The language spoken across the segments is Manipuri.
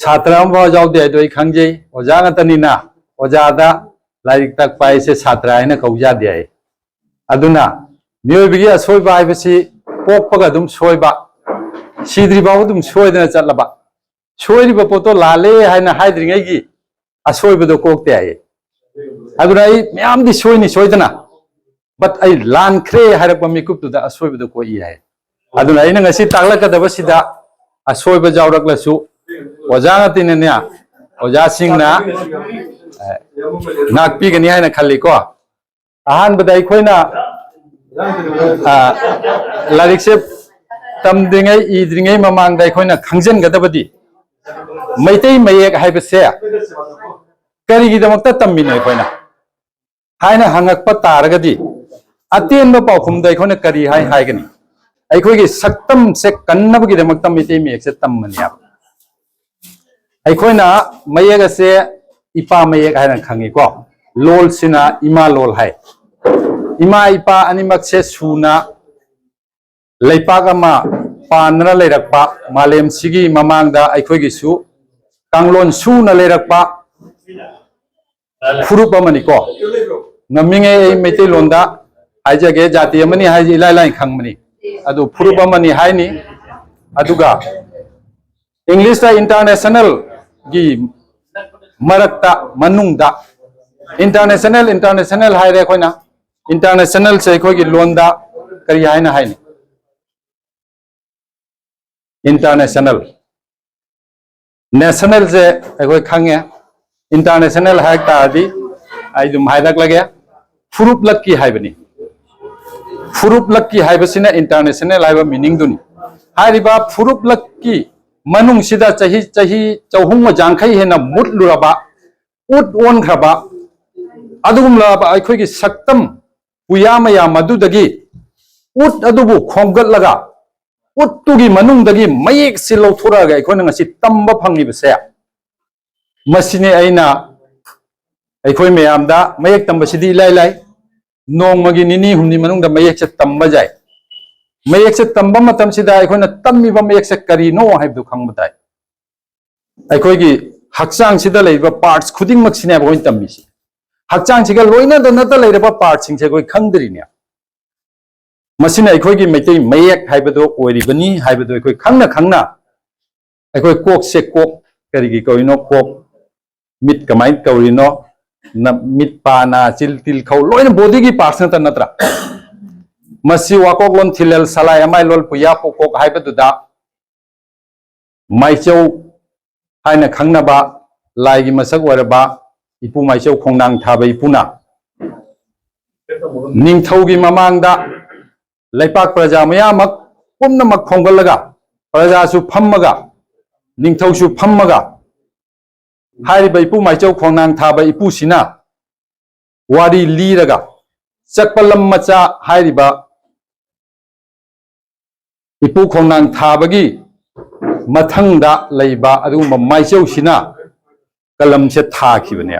छात्र अमफाव जाउदे हाइदो अई खंगजे ओजा ngतनिना ओजादा लाइक तक पाइसे छात्र हाइना कौजादे हाइ अदुना मियोबिगी असोइबा हाइबसी पोकपगा दुम सोइबा सिद्रिबाव दुम सोइदना चलबा सोइरिबा पोतो लाले हाइना हाइद्रिङैगी असोइबदो कोकते हाइ अदुना अई म्यामदि सोइनि सोइदना बट अई लानख्रे हाइरपा मिकुपतुदा असोइबदो कोइ हाइ अदुना अइना ngasi तागलकदबा सिदा असोइबा जाउरक्लसु ओजा ngतिनने ओजा सिंगना नाकपीगनि हाइना खल्लिको अहानबदा अइखोइना लारिकसे तमद्रिङै इद्रिङै ममांदा अइखोइना खंजनगदबदि मैतै मयेक हाइबसे करिगिदमक्ता तम्मिनो अइखोइना हाइना हंगकपा तारगदि अतेनबा पाउखुमदा अइखोइना करि हाइ हाइगनि अइखोइगी सक्तम से कन्नबगिदमक्ता मैतै मयेकसे तम्मनिया अइखोइना मयेगसे इपा मयेक हाइना खंगिको लोल सिना इमा लोल हाइ इमा इपा अनिमक्से सुना लैपाक अमा पानना लेरक्पा मालेम सिगी ममांगदा अइखोइगिसु कांगलोन सुना लेरक्पा फुरुप अमनिको ngminge meitei londa haijage jati amani haiji ilai lai khangmani adu furup amani haini aduga english ta international gi marakta manungda international haire koina international se khoi gi londa kari haina haini international national se khoi khange international haik ta adi ai dum haidak lage furup lakki haibani furup lakki haibasina international haiba meaning duni hariba furup lakki manung sida chahi chauhung jangkhai hena mutluraba ut on khaba adugum laba akhoi gi saktam puyama ya madudagi ut adubu khomgat laga ut tugi manung dagi mayek silo thura ga akhoi ngasi tamba phangi base masine aina akhoi mayamda mayek tamba sidi lai lai nong magi nini humni manung da mayek se tamba jai mayek se tamba matam sida akhoi na tammi ba mayek se kari no haibdu khangbatai akhoi gi hakchang sida leiba parts khuding mak sine ba tammi si hakchang siga loina da nata leiraba parts sing se koi khangdri ne masina akhoi gi meitei mayek haibdo oiribani haibdo akhoi khangna akhoi kok se kok kari gi koino kok mit kamai kaurino na mit pana chil til khau loina body gi parts na natra masi wakok lon thilel salai amai lol puya pokok haibdu da maichau haina khangna ba lai gi masak waraba ipu maichau khongnang thabai puna ningthau gi mamangda laipak praja mayamak pumnamak khonggalaga praja su phammaga ningthau su phammaga hariba ipu maichau khongnang thaba ipu sina wari liraga chakpalam macha hariba ipu khongnang thabagi mathangda leiba adugumba maichau sina kalam se tha khibane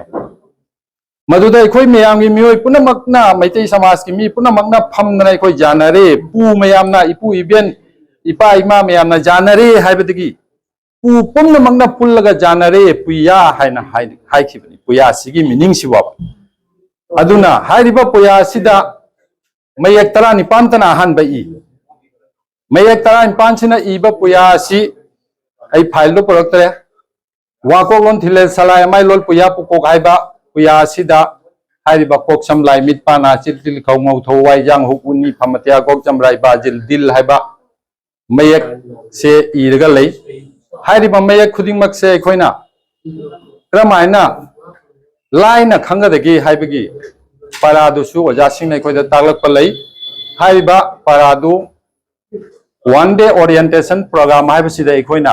maduda akhoi mayam gi mioi punamakna maitei samaj ki mi punamakna phamna akhoi janare pu mayamna ipu iben ipa ima mayamna janare haibadagi pu punamakna pullaga janare puya haina haikhibani puya sigi meaning siwa aduna hairiba puya sida mayak tara ni pantana hanba i mayak tara ni pansina iba puya si ai file lo poroktre wakok lon thile salai mai lol puya pukok haiba puya sida hairiba kok samlai mit pana chil khau ngau tho wai jang hukuni phamatia kok chamrai ba jil dil haiba mayak se iraga lei hairiba mayak khuding mak se khoina kramaina laina khangadagi haibagi paradu su oja singnai khoida taglak palai haiba paradu one day orientation program haibasida ikhoina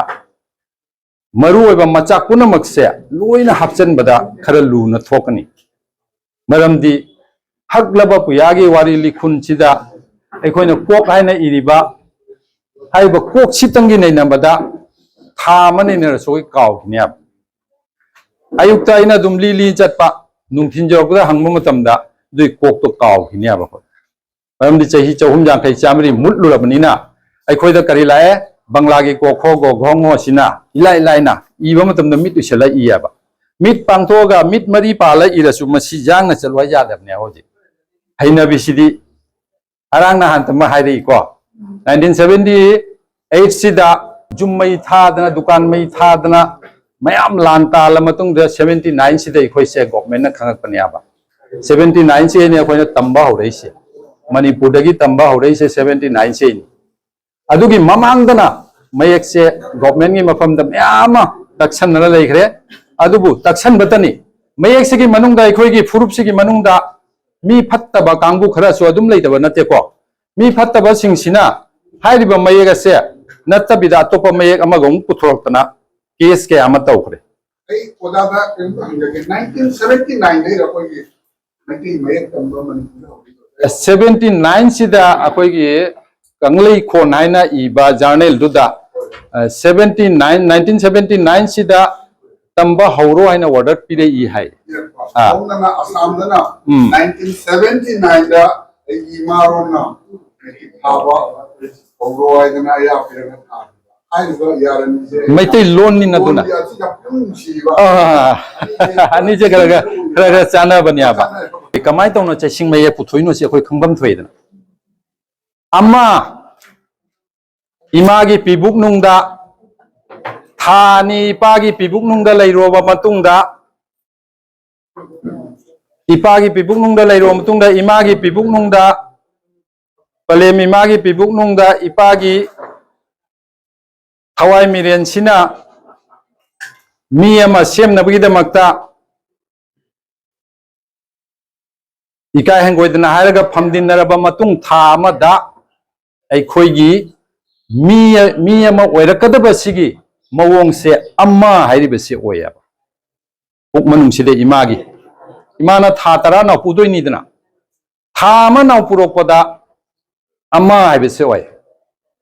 maru oiba macha punamak se loina hapchen bada khara luna thokani maramdi haglaba puyagi wari likhun sida ikhoina kok haina iriba haiba kok sitangi nei nambada tha mani ne soi kaw niya ayukta ina dum li chatpa nungthin jorokda hangma matamda dui kok to kaw niya ba maramdi chahi chahum jang khai chamri mutlurabani na aikhoida kari lae Banglagi ko khogo ghongo sina ilai laina iba matam na mit usela iyaba mit pangthoga mit mari pala irasu masi jang na chalwa yadab ne hoji haina bisidi arang na hantama hairi ko 1978 sida jummai thadana dukan mai thadana mayam lanta la matung da 79 sida ikhoi se government na khangak panyaba 79 se ne khoi na tamba ho reise manipur dagi tamba ho reise 79 se ni adugi mamangdana mayek se government gi mafam da mayama taksan na leikre adubu taksan batani mayek se gi manung da ikhoi gi furup se gi manung da mi phattaba kangbu khara su adum leitaba nate ko mi phattaba sing sina hairiba mayek se natta bida topa mayek amagong puthortana case ke ama tawkhre ai oda da 1979 dai rakoi gi nati mayek tamba manipur 79 sida akoi gi kanglei khon haina iba journal duda 1979 sida tamba hauro haina order pire I hai na asam na 1979 da imaro na hawa hauro haina ya pire na ai go yaran je maitai loan ni na duna ani je gara chana banya ba kamai tawna che singmai puthoino se khoi khangbam thoidana amma imagi pibuk nungda thani ipagi pibuk nungda leiroba matungda ipagi pibuk nungda leiroba matungda imagi pibuk nungda palem imagi pibuk nungda ipagi thawai miren sina mi ama semnabgidamakta ikai hangoidana hairaga phamdinaraba matung tha amada ꯑꯩꯈꯣꯏꯒꯤ ꯃꯤ ꯑꯃ ꯑꯣꯏꯔꯛꯀꯗꯕꯁꯤꯒꯤ ꯃꯑꯣꯡꯁꯦ ꯑꯃ ꯍꯥꯏꯔꯤꯕꯁꯤ ꯑꯣꯏꯌꯦꯕ ꯄꯨꯛ ꯃꯅꯨꯡꯁꯤꯗ ꯏꯃꯥꯅ ꯊꯥ 10 ꯅꯥꯎ ꯄꯨꯗꯣꯏꯅꯤꯗꯅ ꯊꯥ ꯑꯃ ꯅꯥꯎ ꯄꯨꯔꯛꯄꯗ ꯑꯃ ꯍꯥꯏꯕꯁꯦ ꯑꯣꯏ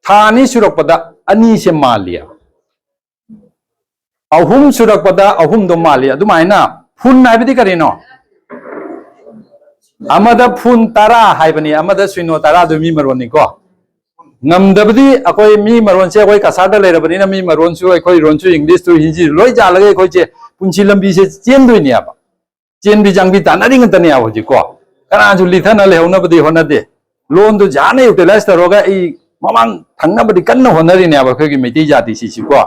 ꯊꯥ 2 ꯁꯨꯔꯛꯄꯗ ꯑꯅꯤꯁꯦ ꯃꯥꯜꯂꯤꯌꯦꯕ ꯑꯍꯨꯝ ꯁꯨꯔꯛꯄꯗ ꯑꯍꯨꯝꯗꯣ ꯃꯥꯜꯂꯤ ꯑꯗꯨꯃꯥꯏꯅ ꯐꯨꯟ ꯍꯥꯏꯕꯗꯤ ꯀꯔꯤꯅꯣ ꯑꯃꯗ ꯐꯨꯟ 10 ꯍꯥꯏꯕꯅꯤ ꯑꯃꯗ ꯁꯨꯏꯅꯣ 10 ꯗꯨ ꯃꯤ ꯃꯔꯣꯟꯅꯤꯀꯣ ngamdabdi akoi mi maron se akoi kasarda leirabani na mi maron su akoi ron su english tu hindi loi jalaga akoi che punchi lambi se chen doi ni aba chen bi jang bi tanari ngantani aba ji ko kana ju lithana lehona badi hona de loan du jane utilize taroga I mamang thangna badi kanna honari ni aba khoi gi meti jati si ko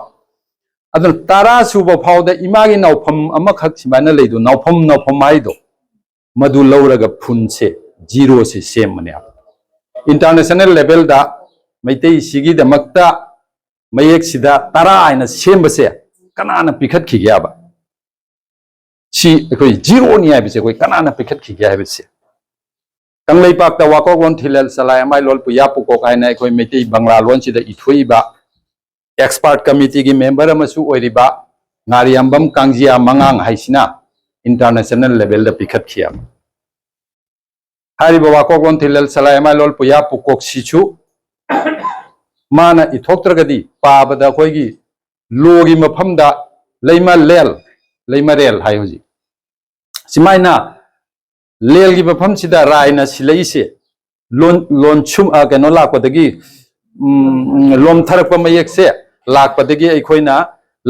adun tara su ba phauda imagi nawpham ama khak simana leidu nawpham mai do madu lauraga phun se zero se sem mane international level da Maitai sigi da makta mayek sida tara aina sembase kanana pikhat khigya ba si koi zero ni ai bise koi kanana pikhat khigya ai bise kanglei pak ta wakok lon thilel salai amai lol puya pukok aina koi maitai bangla lon sida ithui ba expert committee gi member amasu oiriba ngariambam kangjia mangang haisina international level da pikhat khia hari ba wakok lon thilel salai amai lol puya pukok sichu mana ithoktragadi pabada khoigi logi mafamda leima rel hai hoji simaina lel gi mafam sida raina silaise lon chum kano lakpadagi lom tharakpa mayek se lakpadagi aikhoina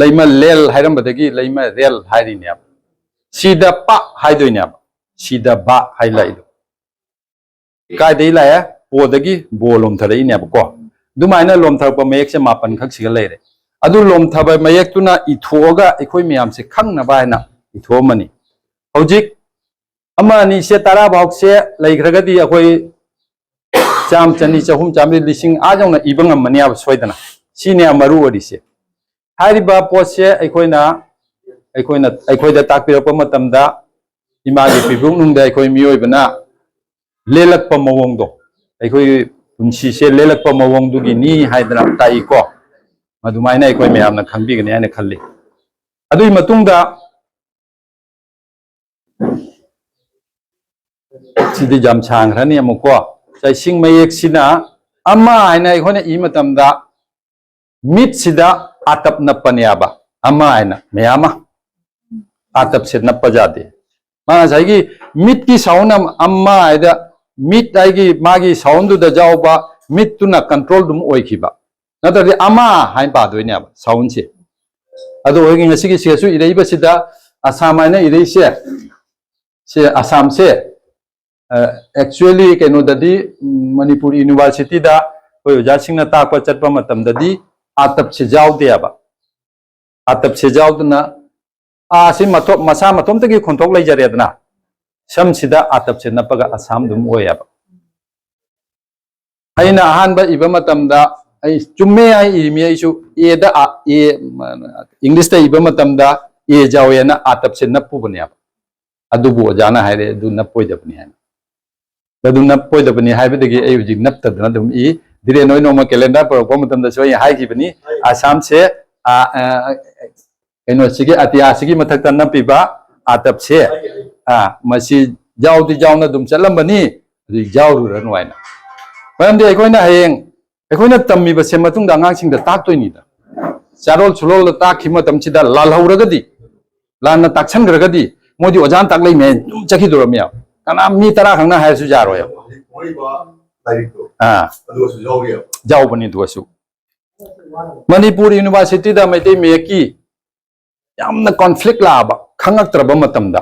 leima lel hairambadagi leima rel hairine sida pa haidoine sida ba hailaido kai dei la podagi bolom tharai ne ko dumaina lom thar pa mayek se mapan khak siga leire adu lom thaba mayek tuna ithoga ekhoi miyam se khangna ba na ithomani hojik ama ni se tara bok se leigragadi ekhoi cham chani chahum chamri lising ajongna ibangam mani ab soidana sine amaru ori se hariba pot se ekhoi da takpirapa matamda imagi pibung nungda ekhoi miyoi bana lelakpa mawongdo ekhoi punsi se lelakpa mawongdugi ni haidana tai ko madumaina ekhoi meyamna khangbigani aina khalli adui matungda sidi jam changrani amuko sai sing mayek sina ama aina ekhone I matamda mit sida atap napaniaba ama aina meyama atap se napajade ma saigi mit ki saunam amma aida mit aigi magi sound da jawba mit tuna control dum oikiba नतरदि अमा हाइन पादोइने साउंड से अदो होगिंग सिगी सेसु इरेइब सिदा असम हाइन इरेइसे से असम से एक्चुअली केनो ददी मणिपुर यूनिवर्सिटी दा कोई ओजासिंगना ताकपा चटपा मतमददी आतप से जावदेबा आतप से जावदना आसी मतो मसा मतोम तगी खोंथोक लैजरेदना सम सिदा आतप से नपगा असम दुम ओयाबा अइना अहानबा इबा मतमदा आई चुम्मे आई इमी आइसु ए दा ए इंग्लिश दा इबा मतमदा ए जावेना आतप से नप्पु बनियाबा अदुबु ओजाना हायरे दु नप्पोइदबनि हायना दु नप्पोइदबनि हायबदगी आई हुजिक नप्तदना दुम ई दिरे नोय नोमा कैलेंडर पर को मतमदा सोय हायगिबनि आसाम से एनो सिगे अतिया सिगे मथक्ता नपिबा आतप से मसी जावदि जावना दुम चलमबनि दु जावरुरन वायना मरमदि अखोइना हयेंग अखोइना तम्मिबा से मतुंग दा अंगांग सिंगदा ताक्तोइनिदा चारोल छुलोल ताखि मतमचिदा लालहौरगदि लाना ताक्सनग्रगदि मोदी ओजान ताक्लै मे चखि दुरमिया कना मी तरा खंगना हायसु जारोय जावबनि दुसु मणिपुर यूनिवर्सिटी दा मैते मेकी यामना कॉन्फ्लिक्ट लाबा खंगक्त्रबा मतमदा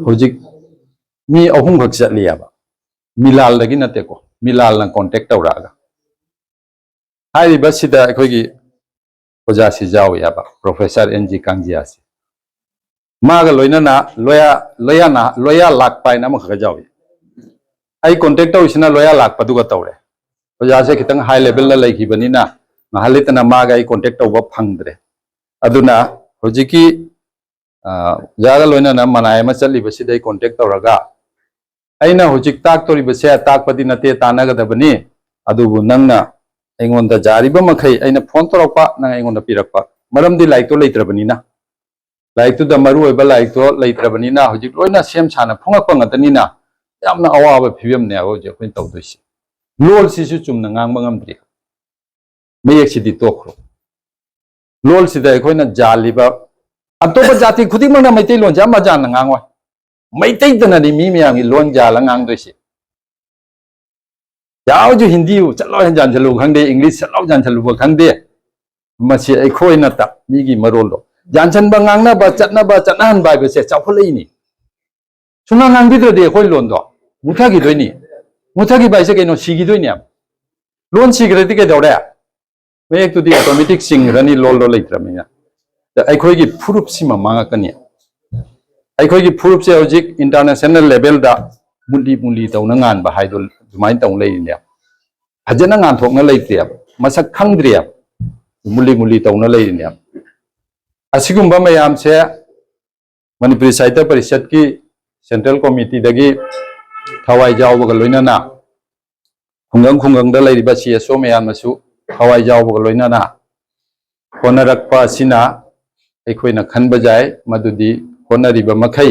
होजिक मी अहुम खक चलियाबा मिलाल लगी नतेको मिलाल ना कांटेक्ट तौरागा हाइरिबा सिदा अखोगी ओजासी जाव याबा प्रोफेसर एनजी कांजियासी मागा लोइना लोया लाख पाइन अम खगा जाव आई कांटेक्ट तौसिना लोया लाख पदुगा तौरे ओजासे खितंग हाई लेवल ला लैखिबनिना महलितना मागा आई कांटेक्ट तौबा फंगद्रे अदुना होजिकी जागा लोइना मनाय मा चलिबसिदा आई कांटेक्ट तौरगा अना हजिक ताक्तोरीबसे ताकपदी नते तानगदबनी अदुबु नंगना एंगोंदा जारिब मखै अना फोन तौरपा नंग एंगोंदा पिरकपा मरमदि लाइक तो लेत्रबनीना लाइक तो द मरु ओइबा लाइक तो लेत्रबनीना हजिक लोइना सेम साना फोंगकपा ngतनीना यामना अवाबा फिबेमने हजिक अखोइन तौदोइसि लोल सिसु चुमना ngang ngamद्रि मयेक सिदि तोखरो लोल सिदा अखोइना जालिबा अतोबा जाति खुदिमना मैतै लोन जा मजान ngang मैतै दननि मी मयामि लोन जाला ngang याव जो हिंदी चलो जान चलो खंदे इंग्लिश चलो जान चलो खंदे मसी अखोइ नता मीगी मरोलो जानसन बंगांगना बा चटनाहन बाइबसे चाखोलैनी सुना ngang अखोइ लोन दो मुथागी दोइनी मुथागी बाइसे कइनो सिगी दोइनी लोन सिग्रदि कइदौरे मयेक तुदि ऑटोमेटिक सिंग्रनि लोल लो लैत्रमिना अखोइगी फुरुप सिमा मांगकनी अखोइगी फुरुप से हजिक इंटरनेशनल लेवल दा मुली तौना nganba haidol दुमाइन तौ लेने फजना nganthokna leitria masak khangdria मुली तौना लेने असिगुम्बा मयाम से मणिपुरी साहित्य परिषद की सेंट्रल कमिटी दगी थवाई जावबगा लोइनाना खुंगंग दा लेरिबा सीएसओ मयाम मसु थवाई जावबगा लोइनाना होनरकपा सिना अखोइना खनबा जाय मदुदी होनरिबा मखै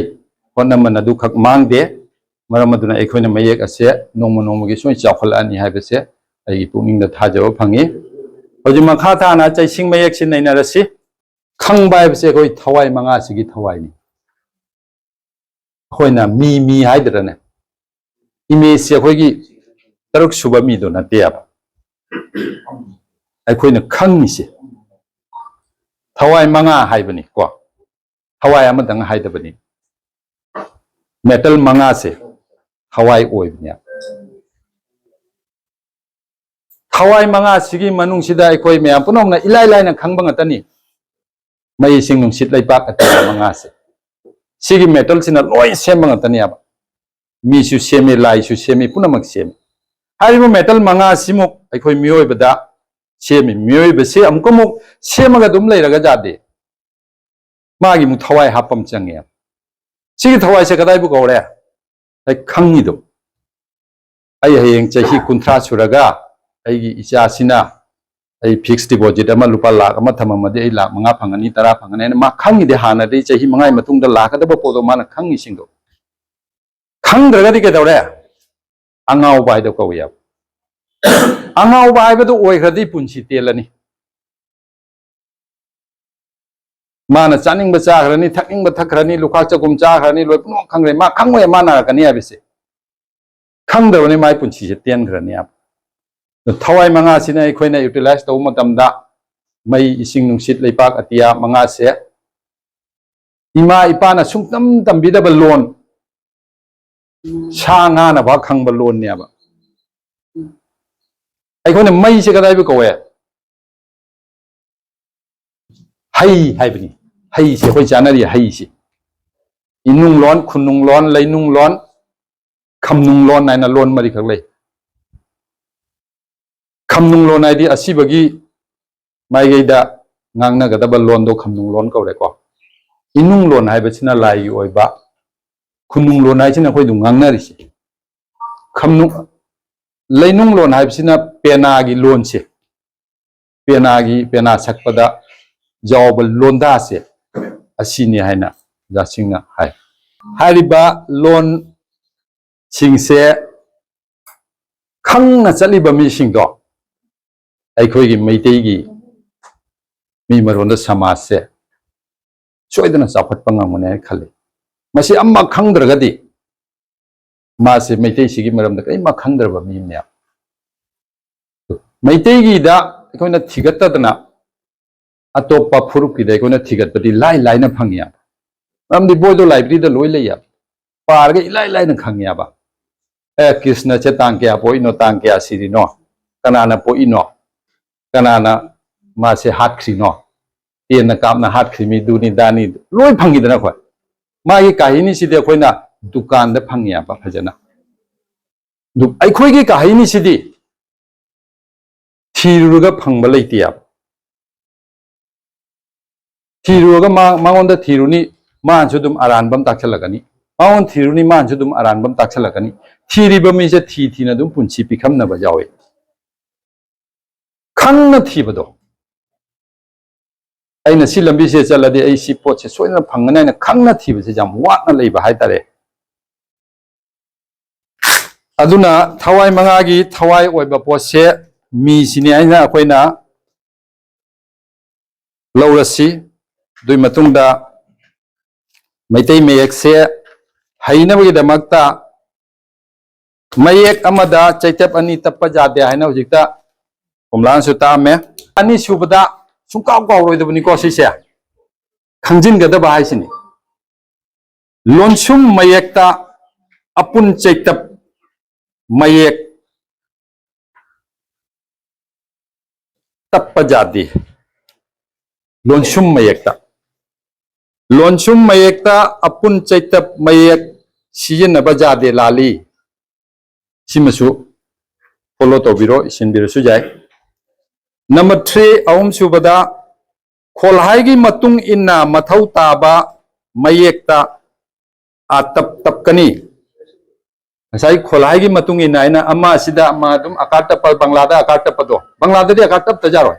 होनमन अदु खक मांगदे मरम अदुना अखोइना मयेक असे नोंमोगी सोइ चाखलानी हाइबसे आई पुनिंग दा थाजब फंगी हजि मखा थाना चैसिंग मयेक सिन नैनारसी खंबा हाइबसे अखोइ थवाई मंगा सिगी थवाईनी अखोइना मी हाइदरने इमेज से अखोइगी तरुक सुबा मी दो नतेबा अखोइना खंगिसे थवाई मंगा हाइबनी को थवाई अमदंग हाइदबनी मेटल मंगा से थवाई ओइबने थवाई मंगा सिगी मनुंग सिदा अखोइ मयाम पुनोंगना इलाइ लाइना खंबा ngतनी मई सिंग नुंसित लैपाक अत मंगा से सिगी मेटल सिना लोय सेम ngतनी अब मीसु सेमी लाइसु सेमी पुनमक सेम हारिबो मेटल मंगा सिमुक अखोइ मियोइबदा सेमी मियोइबसे अमकमुक सेमगा दुम लैरगा जादे मागी मु थवाई हापम चंगे सिगी थवाई से कदाइबु गौरे आई खंगिदो आई हयेंग चही कुंथ्रा सुरगा आईगी इचासिना आई फिक्स डिपॉजिट अमा लुपा लाख अमा थममदि आई लाख मंगा फंगनी 10 फंगने मा खंगिदे हानदि चही मंगाई मतुंगदा लाखदब पोदो माना खंगी सिंगो खंद्रगदि के दौरे अंगाव बायदो कवया अंगाव बायबदो ओइखरदि पुंसी तेलनी माना चानिंग चाखरनी थकिंग थखरनी लुखा चकुम चाखरनी लोय पुनो खंग्रे मा खंगोय माना कनी हाबिसे खंगदबनी माय पुंसी से तेनखरनी आप thawai manga sina aikoina utilize to matamda mai ising nungsit leipak atia manga se ima ipana sungtam tambida ba loan sa nga na ba khang ba loan ne ba aikoina mai se kadai ba kowe hai bani hai se khoi chanari hai se inung lon khunung lon leinung lon khamnung lon nai na lon mari khak lei khamnung lon ai di asibagi mai geida ngangna gadaba lon do khamnung lon ko re ko inung lon hai ba china lai oi ba khunung lon ai china khoi du ngangna ri si khamnung leinung lon hai china pena gi lon se pena sakpada jawab londa se asini haina jasingna hai hariba lon singse khangna chaliba mi singdo aikhoi gi meitei gi mi maronda samaj se soidana chaphat pangamune khali masi amma khangdragadi ma se meitei sigi maramda kai ma khangdraba mi ne meitei gi da aikoina thigattadana atopa phuruk ki da aikoina thigatpati lai na phangya amdi boido library da loi leya par ga ilai na khangya ba krishna che tang kya poino tang kya siri no kanana poino kanana ma se hat khri no yen na kam na hat khri mi du ni dani loi phangi dana khoi ma gi kahini si de khoina dukan da phangya ba phajana du ai khoi gi kahini si di thiruga phangba leitiya thiruga mangonda thiruni man sudum aran bam takchalagani mangon thiruni man sudum aran bam takchalagani thiriba mi se thi na dum punchi pikham na ba jawe khangna thibado aina si lambi se chaladi ai si pot se soina phangna na khangna thiba se jam wat na leiba hai tare aduna thawai manga gi thawai oiba pot se mi sini aina akoina laurasi dui matungda maitai mayek se hainabagi damakta mayek amada chaitap ani tappa jade haina hujikta komlan su ta me ani subada sungkaw kaw roidabani ko sise khangjin gadaba haisini lonsum mayekta apun chaitap mayek tappa jade lonsum mayekta apun chaitap mayek sijenaba jade lali simasu follow to biro isin biro su jai number 3 ahum subada kholhai gi matung inna mathau taba mayekta atap tapkani asai kholhai gi matung inna ina amma sida amma dum akatapa banglada akatapa do banglada di akatap ta jaro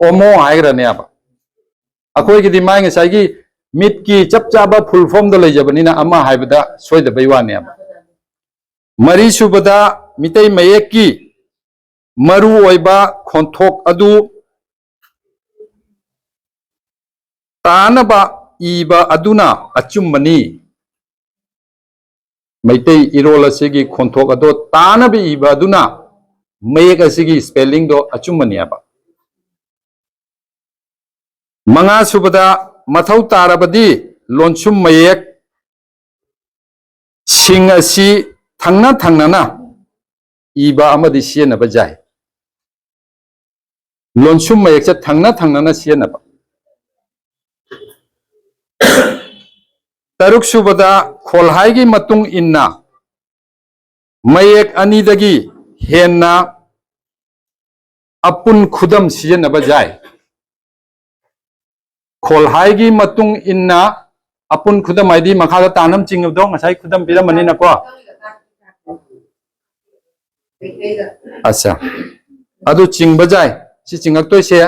omo haigra ne aba akoi gi dimai ngai gi mit ki chap chaba full form do lejabani na amma haibada soida baiwa ne aba mari subada mitai mayek ki maru oiba khonthok adu tanaba iba aduna achummani maitai irol asigi khonthok ado tanaba iba aduna mayek asigi spelling do achummani aba manga subada mathau tarabadi lonsum mayek sing asi thangna na iba amadi siena bajai lonsum mayek cha thangna na siena ba taruk subada kholhai gi matung inna mayek ani dagi henna apun khudam siena bajai kholhai gi matung inna apun khudam aidi makhada tanam chingdo ngasai khudam piramani na ko asa adu chingba jai si chingak toy se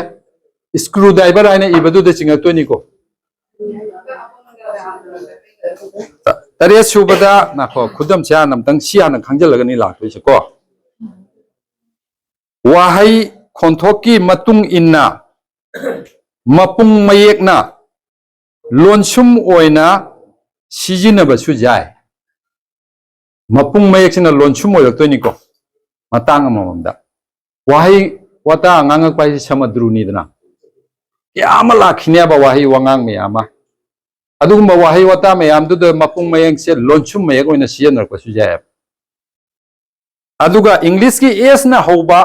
screwdriver aina ibadu de chingak toy ni ko tare subada na ko khudam cha nam tang sia na khangjalaga ni la toy se ko wahai khonthoki matung inna mapung mayek na lonsum oina sijinaba su jai mapung mayek sina lonsum oyak toy ni ko matang amamda Wahai wata ngangak pai samadruni dana. Ya malakhinya ba wahai wangang me ama. Adugumba wahai wata me am du mapung mayang se lonchum me ko ina siya nar ko sujaya. Aduga English ki es na hoba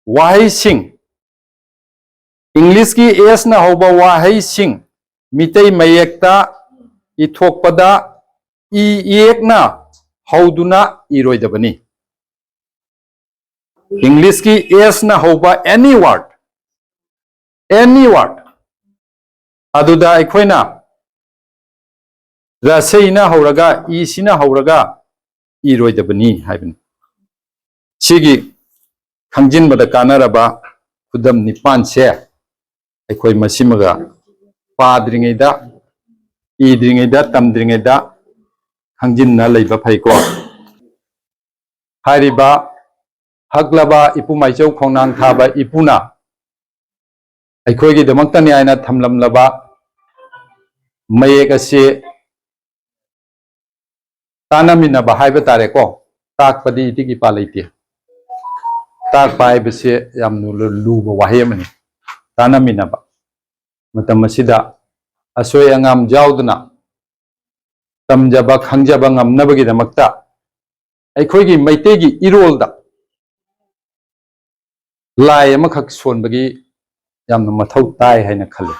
wahai sing. English ki es na hoba wahai sing. Mitay mayekta ithokpada ek na hauduna iroidabani. English ki es na hoba any word. Any word. Aduda aikhoina rasayina horaga isina horaga iroidabani haibani. Sigi khangjin bada kanaraba khudam nipan se aikhoi masimaga padringida idringida tamdringida khangjin na leiba phaiko hariba haglaba ipu maichau khongnang thaba ipuna aikhoi gi damaktani aina thamlamlaba mayek ase tanamina ba haiba tare ko takpadi tigi palaiti tak pai bese yamnu luba wahemani tanamina ba matam masida asoy angam jaudna tamjaba khangjaba ngamnabagi damakta aikhoigi maitegi irolda lai amakhak sonbagi yamna mathau tai haina khale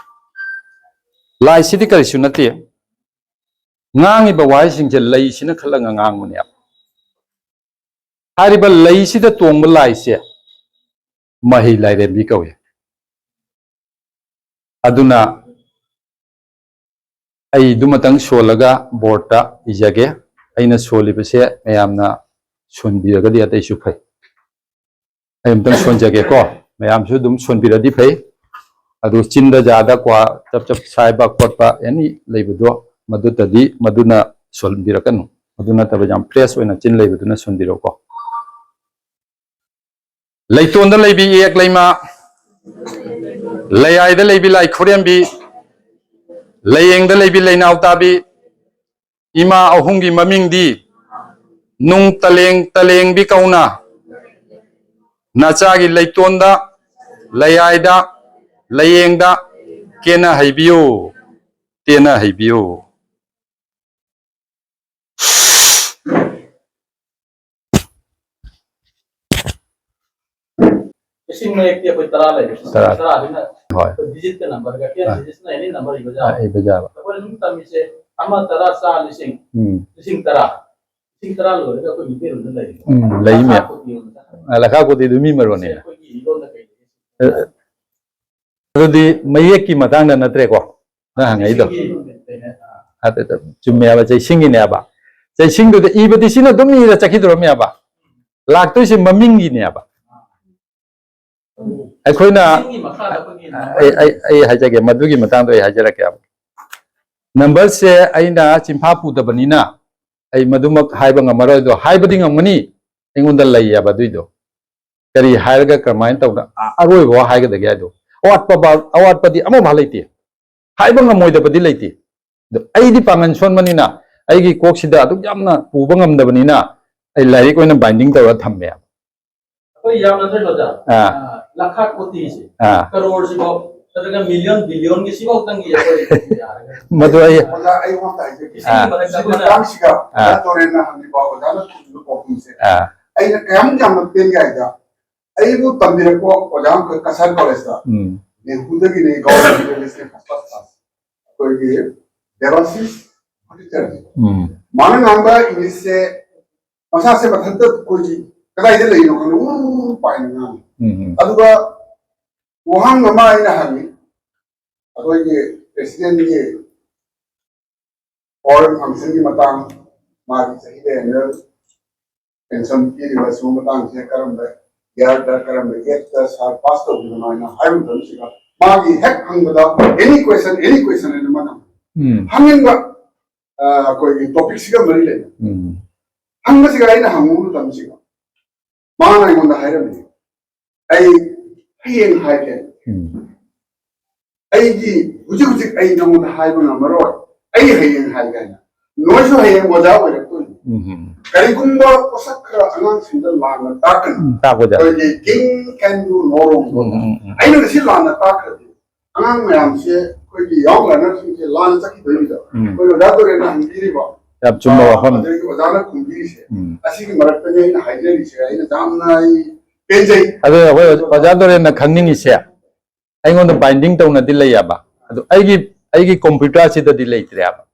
lai sidi karisu nati ngangi ba wai singje lai sina khalanga ngangmani hariba lai sida tongba lai se mahi lai rembi kawe aduna ai dumatang solaga borta ijage aina soli bese mayamna sonbiraga di atai su phai ai amtang sonjage ko mayam su dum sonbiradi phai adu chinda jada kwa chap chap saiba kotpa yani leibudo madutadi maduna sonbirakanu maduna tabajam fresh oina chin leibuduna sonbiroko leitonda leibi ek leima layaida leibi lai khorembi layengda leibi lainau tabi ima ahungi mamingdi nung taleng bi kauna nachagi leitonda layaida layengda kena haibiyo tena haibiyo Ising में एक कोई तरह ले Tara. तरह है ना Hoy. तो डिजिट का नंबर का क्या डिजिट ना एनी नंबर ही बजा ai bajaba तो पर नुम तमी से अमा तरह सा लिसिंग तरह लो का कोई मिते रुन ले lai me alakha ko di dumi marone कोई की लो ना कहीं adudi mayek ki matang na natre ko na hangai do ate chumme aba chai singi ne aba chai sing do ibadi sina dumi ra chakidro me aba laktoi se mamingi ne aba aikhoina ai hajage madugi matang do ai hajara ke aba number se aina chimpa pu da banina ai madumak haiba ngamaroi do haibadi ngamani engonda lai aba duido kari hairaga karmain tawda aroi bo haiga da ga do awat padi amo bhalaiti haiba ngamoi da padi leiti do ai di pangan son manina ai gi kok sida du yamna puba ngam da banina ai lai ko na binding tawra thamme कोई याम नजर लो जा लाखा कोटी से करोड़ से बहुत तरह मिलियन बिलियन के सिवा उतंग ये कोई madu ai oda ai wa ta ai किसी की मदद siga करना tam siga da torena hamni ba oda na tu ko pum se ai na kam jam na pen ga ida ai bu tambira ko oda ko kasar college da ne hudagi ne government college ke first class ko ye devasis auditor mana namba ini se masa se bathanta ko ji kada ide lai no ko pai na aduga wahang nama ina hami aduga ye president ye foreign function की मतंग मारी सही है एनुअल पेंशन की रिवर्स में मतंग से करम है यार डर करम है एक दस साल पास तो भी ना हाइम तो नहीं का मागी हैक हंग बता एनी क्वेश्चन है मतंग हंगिंग का कोई टॉपिक सिका मरी ले हंग सिका इन हंगू तम सिका माना इगोंदा हाइरम है आई हियंग हाइके आई जी हुजी आई नमोदा हाइबना मरो ai hayeng hai ga na no so hayeng moja wa ko Karigumba posakra anang sindal lana takan. Takoja. Jadi king can do no wrong. Ayo nasi lana takan. Anang mayam se koi yang lana sih lana sakit tu juga. Koi udah tu rena hindiri ba. Yap cuma waham. Jadi wajana kumbiri se. Asyik meraknya ini hajari se. Ini jamnai penjai. Ado wajadore na khangning ise. Ai ngon binding tau na dilai aba. Ado ai computer si da dilai tre aba.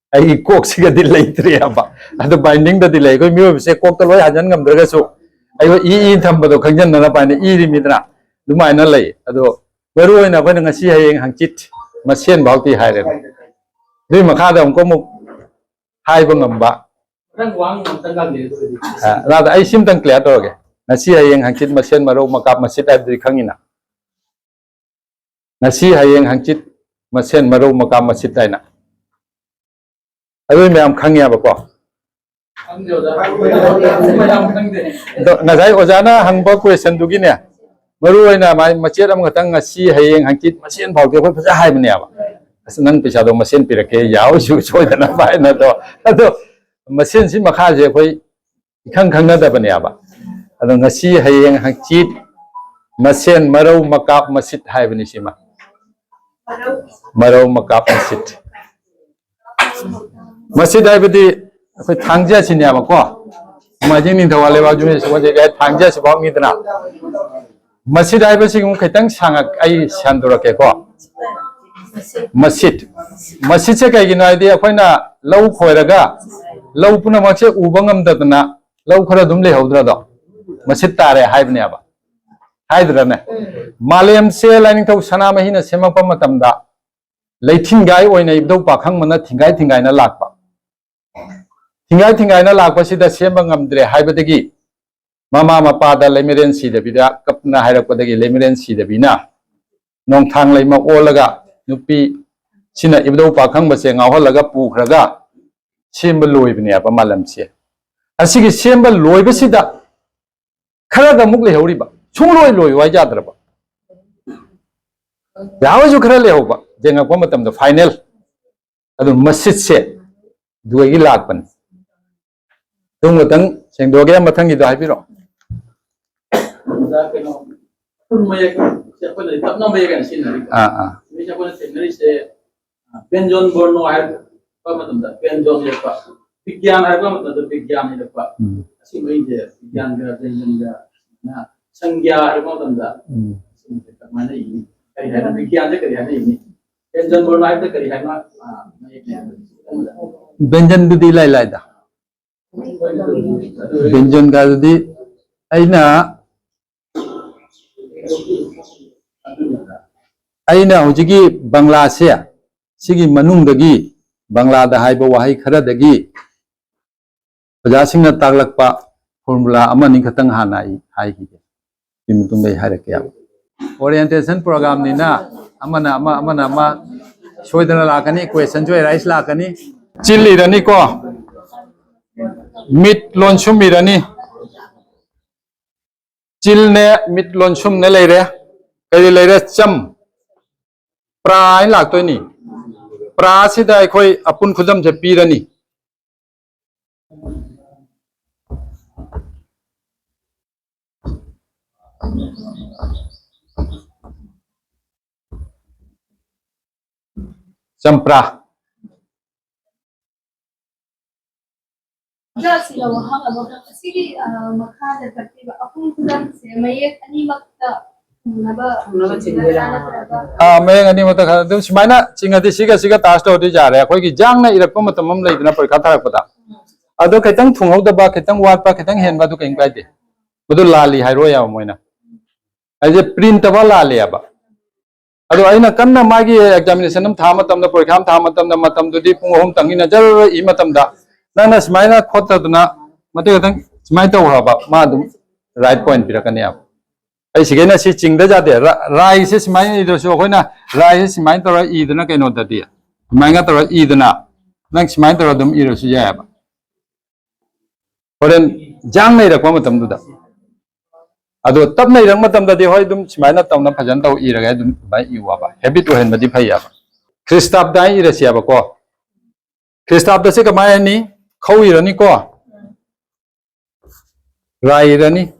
Ai kok si ga dilai tre aba. Ado binding da dilai ko mi se kok ta loi hajan ngam dra su. Ai i tham ba do khangjan na pa ni i ri mi dra. Dumai na lai. Ado beru na ba nga si hayeng hangchit masien bauti hai re. Ni ma kha da ko mu hai ba ngam ba. Rang wang ngam tanggal ni tu. Ra da ai sim tang clear to ge. Nasi hayeng hangchit masien maro makap masit ai dri khangina. Nasi hayeng hangchit masien maro makap masit ai na. Ado me am khangya ba ko. Ang dio da. Mayam khang de. Na sai ojana hangba question du gi ne. Maru ai na mai machet am ngatang nasi hayeng hangchit masien phau ke khoi phaja hai ba ne ba. Asnan pisa do masien pirake yaw su choi da na bai na do. Ado masien si makha je khoi khang khang na da ba ne ba. Ado ngasi hayeng hangchit masien marau makap masit hai bani sima marau makap masit masit hai badi khoi thangja sinya ma ko majing ning thawale ba jume so je ga thangja si ba mi dana masit hai basi ngum khaitang sangak ai sandura ke ko masit masit se kai gi na idea khoina lau khoiraga lau puna ma che ubangam dadana lau khara dum le hodra do Masjid tare hai bani aba hai drane malem se lining thau sana mahi na sema pa matam da leithin gai oina ibdo pakhang mana thingai na lakpa thingai na lakpa sida sema ngamdre hai badagi mama mapa da lemiren si da bida kapna hairak padagi lemiren si da bina nong thang leima olaga nupi sina ibdo pakhang ba se ngawhal laga pu khraga semba loi bani aba malam se asigi semba loi ba sida khara da muk le hori ba chung loi wai ja dra ba yawa ju khara le ho ba jenga ko matam da final adu masjid se duai gi lak pan tung tang seng do ge mathang gi da hai biro Da ke no. Pun mayak siapa ni? Tak nama mayak kan sini. Ini siapa ni? Ini se Benjon Borno air apa macam tu? Benjon ni apa? Vigyan air apa macam tu? Vigyan ni apa? Asyik main je. Vigyan ke Benjon ke. Nah, Sangya air apa macam tu? Mana ini? Kali hari Vigyan je kali hari ini. Benjon Borno air tu kali hari mana? Benjon tu di lai dah. Benjon ka di aina hujigi Bangla se sigi manung dagi Bangla da haiba wahai khara dagi paja singna taglakpa formula amani khatang hanai hai hi bimutung dai harakya orientation program ni na amana soidana lakani question joy rice lakani chilli rani ko mit lonsum mirani chilne mit lonsum ne leire kari leire cham prai lak toi ni pra sida khoi apun khudam je pirani champra Just you know how about the city makada tertiba apun kudan se mayek ani makta naba मैं गनी मत खा तो सिमाइना चिंगति सिगा तास्ट होती जा रहा है कोई की जांग ना इरप मत मम ले इतना पर खाता रख पता अदो खैतंग थुंगौ दबा खैतंग वाट पा खैतंग हेन बा तो कहीं पाइते बदु लाली हाइरो या मोइना अजे प्रिंट बा लाली आबा अदो आइना कन्ना मागी एग्जामिनेशन हम था मतम द परीक्षा था मतम दुदी पुंग होम तंगिना जर इ मतम दा ना सिमाइना खोत दना मते खैतंग सिमाइ तो हबा मा दुम राइट पॉइंट पिरकने आप ai sige na si chingda jate rai se simai ido so hoina rai se simai tora idna kaino dati simai ga tora idna nang simai tora dum iro su ya ba horen jang nei rakwa matam du da ado tab nei rang matam da de hoi dum simai na taw na phajan taw ira ga dum bai iwa ba habit to hen badi phai ya ba kristab dai ira sia ba ko kristab da se ka mai ni khau ira ni ko rai rani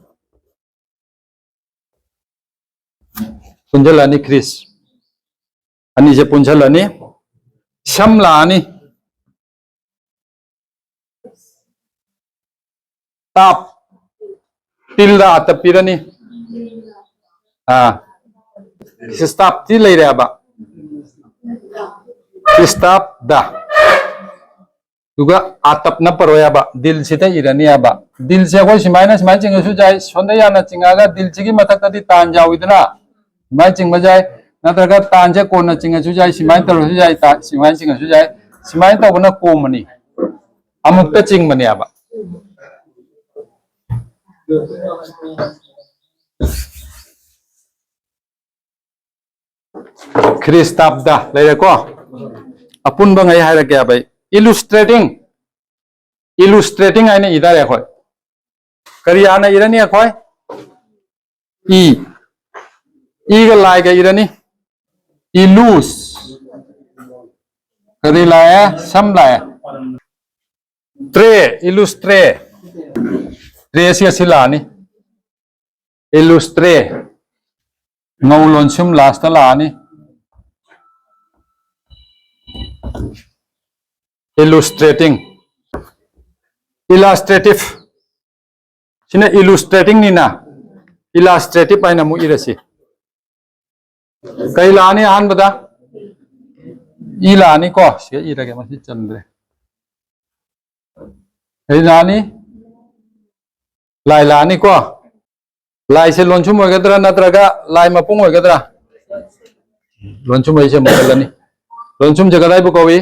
punjalani Chris ani je punjalani shamla ani tap tilda atapirani stop ti lei re ba stop da duga atap na paroya ba dil sita irani ba dil se ko simaina simai ching su jai sonda ya na chinga ga dil chigi matak ta di tan jaw idna simai ching ba jai na ta ga tan je ko na chinga su jai simai tar su jai ta simai ching su jai simai ta na ko mani amuk ta ching mani ba Kristabda lere ko apun ba ngai haira kya bai illustrating aine idar ya khoi kariana irani khoi e ga lai ga irani illus kari la sam la illustrate tre sia silani illustrate ngolon sum last la ni illustrating illustrative sina illustrating ni na illustrative aina mu irasi kai la ni an bada ila ni ko se ira ke masi chandre kai la ni lai la ni ko lai se lonchum hoigadra natraga lai mapung hoigadra lonchum ai se mogalani lonchum jagadai bu kowi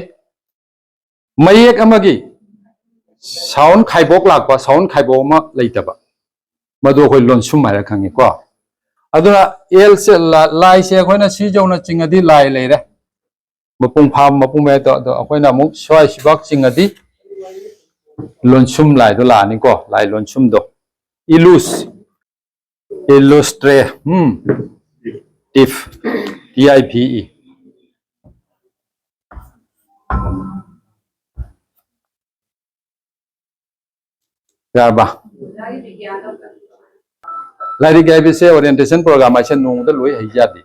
mayek amagi sound khaibok lakpa sound khaibok ma leitaba madu khoi lonchum mara khangi ko aduna el se lai se khoina si jona chingadi lai leire mapung pham mapung me to khoina mu swai sibak chingadi lonchum lai do la ni ko lai lonchum do illustrate if tipe ba lari gai bi se orientation program ai chen nung da loi hai jadi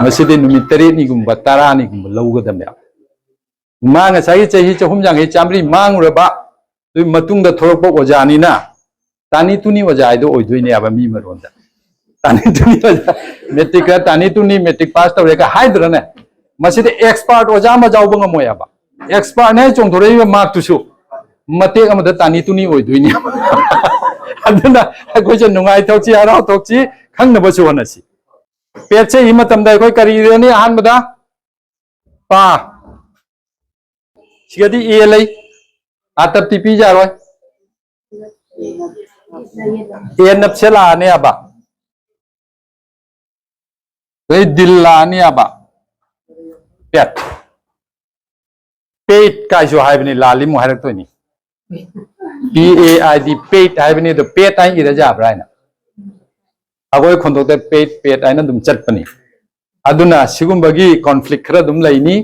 masidi numit tari ni gumba tara ni gumba lauga da mya mang sai chehi chahum jang he chamri mang raba tu matung da thorok bo ojani na tani tuni ojai do oidoi ne aba mi maron da tani tuni oja metric ka tani tuni metric pass tawre ka haidra ne masidi expert oja ma jaw bang moya ba expert ne chong thore mark tu su mate amada tani tuni oidoi ne aduna ko je nungai thokchi ara thokchi khang na basu honasi peche hi matam dai koi kari re ni han bada pa sigadi e lei atap ti pi ja roi e nap chela ne aba ei dilla ne aba pet pet kai jo hai bani lali mu harak to ni PAID paid hai bani the paid ai ira ja brai na agoi khondok te paid ai na dum chat pani aduna sigum bagi conflict khara dum laini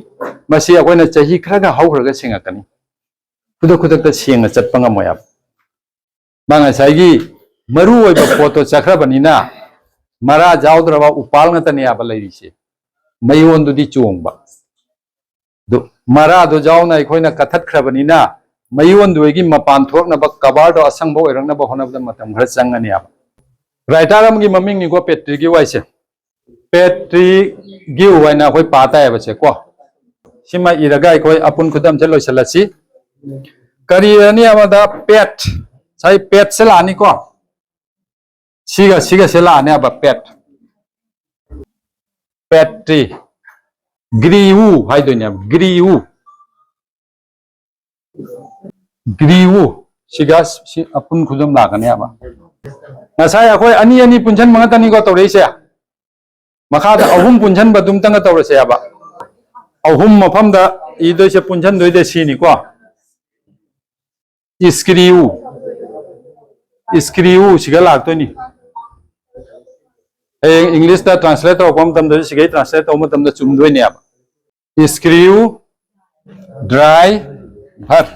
masi agoi na chahi khara ga hau khara ga singa kani kudak kudak ta singa chat panga moya banga sai gi maru oi ba photo chakra bani na mara jaudra ba upal nga tani aba lai se mayon du di chuong ba do mara do jaw na khoi na kathat khara bani na mayon du gi mapan thok na ba kabar do asang bo irang na ba hona ba matam ghar changani aba writer am gi maming ni ko petri gi waise petri gi waina khoi pata ya ba se ko sima iraga khoi apun khudam chalo salasi kari ani amada pet sai pet sela ni ko siga sela ani aba petri griu hai do nya griu siga si apun khudam la ka ne aba nasai akhoi ani punchan manga tani ko tawrei se makha da ahum punchan badum tanga tawre se aba ahum mafam da idoi se punchan doi de si ni ko skriu siga lak to ni english da translate to pom tam da siga translate to tam da chum doi ne aba skriu dry har